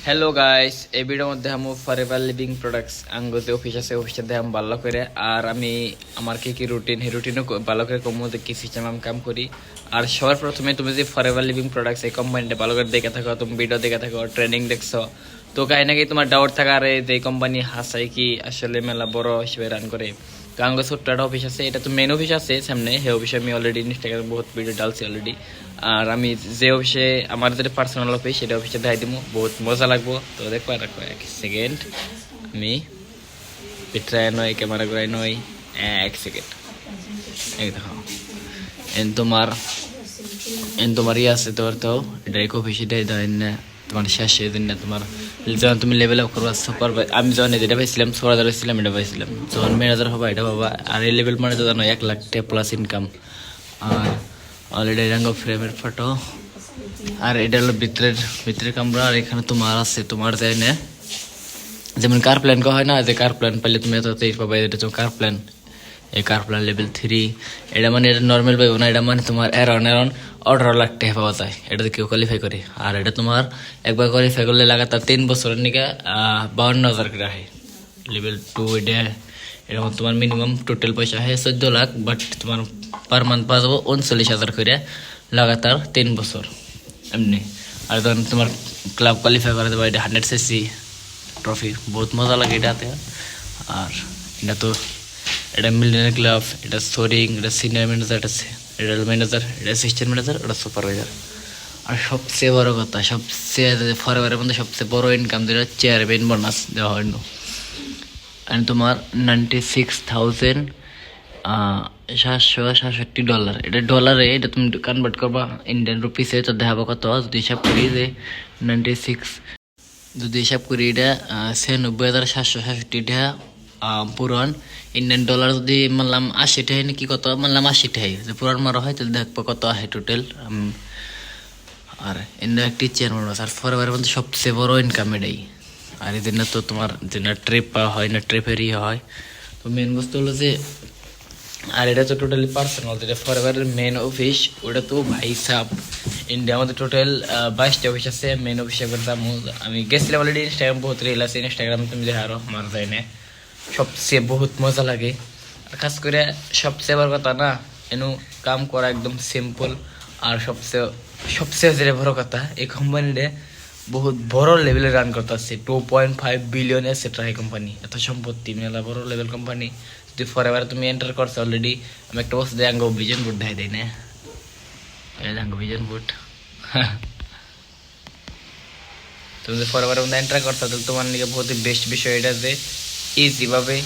Hello guys, এই ভিডিওর মধ্যে আমি ফরএভার লিভিং প্রোডাক্টস আঙ্গুতে অফিস আছে, অফিসের দেখাম ভালো করে। আর আমি আমার কি রুটিন, সেই রুটিনও ভালো করে কম মধ্যে কি সিস্টেম আমি কাম করি। আর সবার প্রথমে তুমি যে ফরএভার লিভিং প্রোডাক্টস এই কোম্পানিটা ভালো করে দেখে থাকো, তুমি ভিডিও দেখে থাকো, ট্রেনিং দেখছো, তো কাই নাকি তোমার ডাউট থাকা আরে যে কোম্পানি হাসাই কি আসলে মেলা বড় হিসেবে রান করে। গাঙ্গ ছোট্ট একটা অফিস আছে, এটা তো মেন অফিস আছে সামনে, সেই অফিসে আমি অলরেডি ইনস্টাগ্রামে বহুত ভিডিও ডালছি অলরেডি। আর আমি যে অফিসে আমার যেটা পার্সোনাল অফিস সেটা অফিসে দেখাই দিব, বহুত মজা লাগবো। তো দেখো রাখো এক সেকেন্ড, আমি পিঠরায় নয় ক্যামেরা ঘুরাই নয়, এক সেকেন্ড। এই দেখো এন তোমার ইয়ে আছে, তোমার তো ডাইরেক্ট অফিসে দেয় দেয় না তোমার শেষ দিন না তোমার, যখন তুমি লেভেল আপ করবা সুপার। আমি যখন যেটা পাইছিলাম 16,000 পাইছিলাম, এটা পাইছিলাম যখন ম্যানেজার হবা এটা পাবা। আর এই লেভেল মানে তো জানো 1,00,000 প্লাস ইনকাম। আর অলরেডি রাঙ্গ ফ্রেমের ফটো, আর এটা হলো ভিতরের কামরা। আর এখানে তোমার আছে, তোমার যায় না যেমন কার প্ল্যান করা হয় না, যে কার প্ল্যান পাইলে তুমি এত পাবা, এটা তো কার প্ল্যান। এই কার প্ল্যান লেভেল 3, এটা মানে এটা নর্মাল পাইব না, এটা মানে তোমার অ্যারাউন্ড 18,00,000 টাকা পাওয়া যায়, এটাতে কেউ কোয়ালিফাই করে। আর এটা তোমার একবার কোয়ালিফাই করলে লাগাতার 3 বছরের নিকে 52,000 করে রাখে। লেভেল 2 এটা এরকম তোমার মিনিমাম টোটাল পয়সা হয় 14 লাখ, বাট তোমার পার মান্থ পাওয়া যাবো 39,000 করে লাগাতার 3 বছর এমনি। আর তখন তোমার ক্লাব কোয়ালিফাই করে দেবো, এটা 100cc ট্রফি, বহুত মজা লাগে এটাতে। আর এটা তো এটা মিলিয়নের ক্লাব, এটা সোরিং, এটা সিনিয়র ম্যানেজার, এটা ম্যানেজার, এটা অ্যাসিস্ট্যান্ট ম্যানেজার, এটা সুপারভাইজার। আর সবচেয়ে বড় কথা, সবচেয়ে ফরএভারের মধ্যে সবচেয়ে বড় ইনকাম যেটা চেয়ারম্যান বোনাস দেওয়া হয়। আর তোমার $96,000 $767। এটা ডলারে, এটা তুমি কনভার্ট করবা ইন্ডিয়ান রুপিসে, তো দেখাবো কত যদি হিসাব করি যে 96, যদি হিসাব করি এটা 96,767 টাকা পুরান ইন্ডিয়ান ডলার। যদি মানলাম 80 টাকা নাকি কত, মানলাম 80 টাকা যে পুরান মারা হয়, তাহলে দেখবো কত আসে টোটাল। আর ইন্ডিয়া একটি চেয়ারম্যান, আর ফরএভারের মধ্যে সবচেয়ে বড় ইনকাম এটাই। আর এই দিনে তো তোমার যে না ট্রিপ হয় না, ট্রিপের হয়। তো মেন বস্তু হলো যে, আর এটা তো টোটালি পার্সোনাল, যেটা ফরএভারের মেন অফিস ওটা তো ভাই সাব ইন্ডিয়া আমাদের টোটাল 22টা অফিস আছে। মেন অফিস একবার আমি গেছিলাম অলরেডি, ইনস্টাগ্রাম বহুত রিল আছে, ইনস্টাগ্রামে তুমি দেখো আরো আমার যাই না, সবচেয়ে বহুত মজা লাগে। আর খাস করে সবচেয়ে বড় কথা না, এনু কাম করা একদম সিম্পল। আর সবচেয়ে যেটা বড় কথা, এই কোম্পানিটা বহুত বড় লেভেলে রান করতেছে, 2.5 বিলিয়ন এসেট এই কোম্পানি, এত সম্পত্তি, মেলা বড় লেভেল কোম্পানি। যদি ফরএভার তুমি এন্টার করছো অলরেডি, আমি একটা বস্তু দেয় ভিজন বোর্ড দেখাই দেয় না, ভিজন বোর্ড। তুমি যদি ফরএভারের মধ্যে এন্টার করছো, তাহলে তোমার নিকে বহুত বেস্ট বিষয় এটা যে ইজিভাবে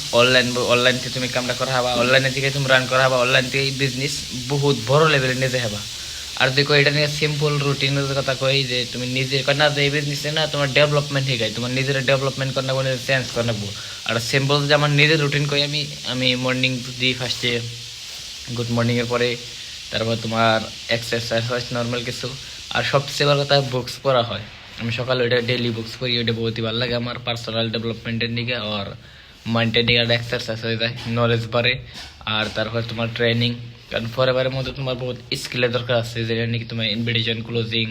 অনলাইন থেকে তুমি কামটা করা হবা, অনলাইনে থেকে তুমি রান করা হবা, অনলাইন থেকে বিজনেস বহুত বড় লেভেলে নিয়ে যাই হবা। আর দেখো এটা নিয়ে সিম্পল রুটিনের কথা কই যে তুমি নিজের না যে এই বিজনেসে না তোমার ডেভেলপমেন্ট হয়ে যায়, তোমার নিজের ডেভেলপমেন্ট করতে কোনো চেঞ্জ করে নেবো। আর সিম্পল যে আমার নিজের রুটিন কই, আমি মর্নিং দিই ফার্স্টে গুড মর্নিংয়ের পরে, তারপর তোমার এক্সারসাইজ নর্মাল কিছু। আর সবচেয়ে বড় কথা বুকস পড়া হয়, আমি সকালে ওইটা ডেইলি বুকস পড়ি, ওইটা বহুতই ভালো লাগে আমার পার্সোনাল ডেভেলপমেন্টের দিকে। আর মাইন্ডের দিকে একটা এক্সারসাইজ হয়ে যায়, নলেজ বাড়ে। আর তারপর তোমার ট্রেনিং, কারণ ফরএভারের মধ্যে তোমার বহুত স্কিলের দরকার আছে, যেটা নাকি তোমার ইনভিটেশন, ক্লোজিং,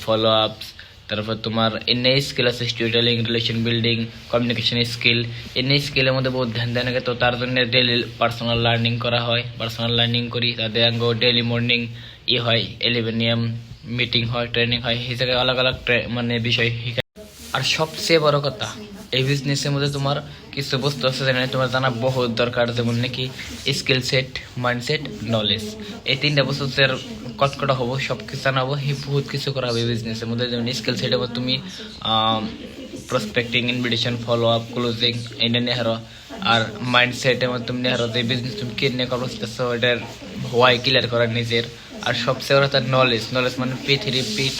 ফলো আপস, তারপর তোমার এনে স্কিল আছে, story telling, relation building, communication skill. এনে স্কিলের মধ্যে বহুত ধ্যান দেয় নাকি, তো তার জন্য ডেইলি পার্সোনাল লার্নিং করা হয়, পার্সোনাল লার্নিং করি। তাদের আঙ্গ ডেইলি মর্নিং হয় 11 AM মিটিং হয়, ট্রেনিং হয়, এই জায়গায় আলাদা আলাদা মানে বিষয় শিখায়। আর সবচেয়ে বড় কথা, এই বিজনেসের মধ্যে তোমার কিছু বস্তু আছে যেখানে তোমার জানা বহুত দরকার, যেমন নাকি স্কিল সেট, মাইন্ডসেট, নলেজ। এই 3টা বস্তু কটকটা হবো, সব কিছু জানাবো, এই বহুত কিছু করা হবে এই বিজনেসের মধ্যে। যেমন স্কিল সেট হবে তুমি prospecting, invitation, follow up, closing, এটা নিয়ে হারো। আর মাইন্ডসেট এবার তুমি নিয়ে হারো যে বিজনেস তুমি কে নিয়ে করতেছো, এটার হোয়াই ক্লিয়ার করা নিজের। আর সবচেয়ে বড় তার নলেজ মানে P3 P2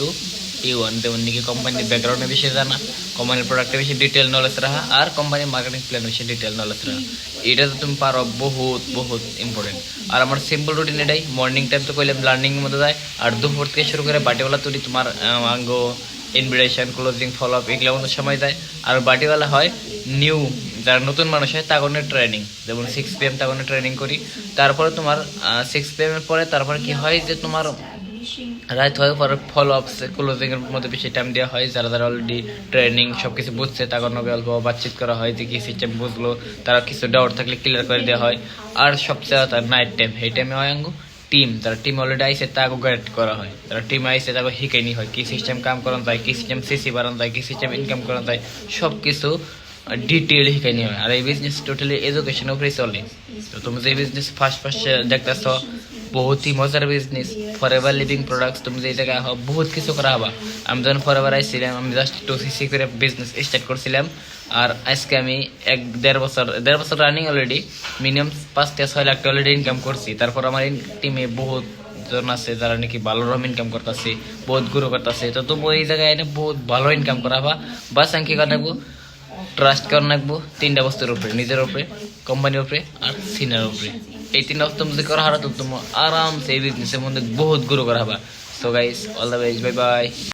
P1, যেমন নাকি কোম্পানির ব্যাকগ্রাউন্ডের বিষয়ে জানা, কোম্পানির প্রোডাক্টের বিষয়ে ডিটেল নলেজ রাখা, আর কোম্পানির মার্কেটিং প্ল্যান বিষয়ে ডিটেল নলেজ রাখা। এটা তো তুমি পারো, বহুত বহুত ইম্পর্টেন্ট। আর আমার সিম্পল রুটিন এটাই, মর্নিং টাইম তো কইলাম লার্নিংয়ের মধ্যে যায়, আর দুপুর থেকে শুরু করে বাটিওয়ালা তৈরি তোমার আঙ্গ ইনভিটেশন, ক্লোজিং, ফলো আপ, এগুলোর মধ্যে সময় যায়। আর বাটিওয়ালা হয় নিউ, যারা নতুন মানুষ হয় তাগনের ট্রেনিং, যেমন 6 PM তাগনের ট্রেনিং করি। তারপরে তোমার 6 PM এর পরে তারপরে কি হয় যে তোমার রাইট হওয়ার পর ফলো আপস ক্লোজিং এর মধ্যে বেশি টাইম দেওয়া হয়, যারা যারা অলরেডি ট্রেনিং সবকিছু বুঝছে তাদের নগে অল্প বাতচিত করা হয় যে কি সিস্টেম বুঝলো, তারা কিছু ডাউট থাকলে ক্লিয়ার করে দেওয়া হয়। আর সবচেয়ে তার নাইট টাইম, এই টাইমে হয় আঙ্গু টিম, তারা টিম অলরেডি আইসে তাকে গাইড করা হয়, তারা টিম আইসে তাকে শিখাইনি হয় কি সিস্টেম কাম করানো যায়, কি সিস্টেম সিসি বাড়ানো যায়, কি সিস্টেম ইনকাম করানো যায়, সব কিছু ডিটেল শিখাইনি হয়। আর এই বিজনেস টোটালি এডুকেশনের উপরে চলে। তো তুমি যে বিজনেস ফার্স্ট ফার্স্ট দেখতেছ বহুত হি মজার business, for ever living products, তুমি যে জায়গায় বহুত কিছু করা হবা। আমি যখন ফর এভার আইছিলাম আমি জাস্ট 2cc করে বিজনেস স্টার্ট করছিলাম। আর আজকে আমি দেড় বছর রানিং অলরেডি, মিনিমাম 5 থেকে 6 লাখ অলরেডি ইনকাম করছি। তারপর আমার টিমে বহুত জন আছে যারা নাকি ভালো রকম ইনকাম করতেছে, বহুত গ্রো করতেছে। তো তুমি এই জায়গায় এনে বহুত ভালো ইনকাম করা হবা। বাস আমি কি করে রাখবো, ট্রাস্ট করে রাখবো 3টা বস্তুর উপরে, নিজের উপরে, কোম্পানির উপরে আর সিনার উপরে। এই 3টা বস্তু যদি করা হয় তো তুমি আরামসে এই বিজনেসের মধ্যে বহুত গ্রো করা হবা। So guys, all the best, bye bye.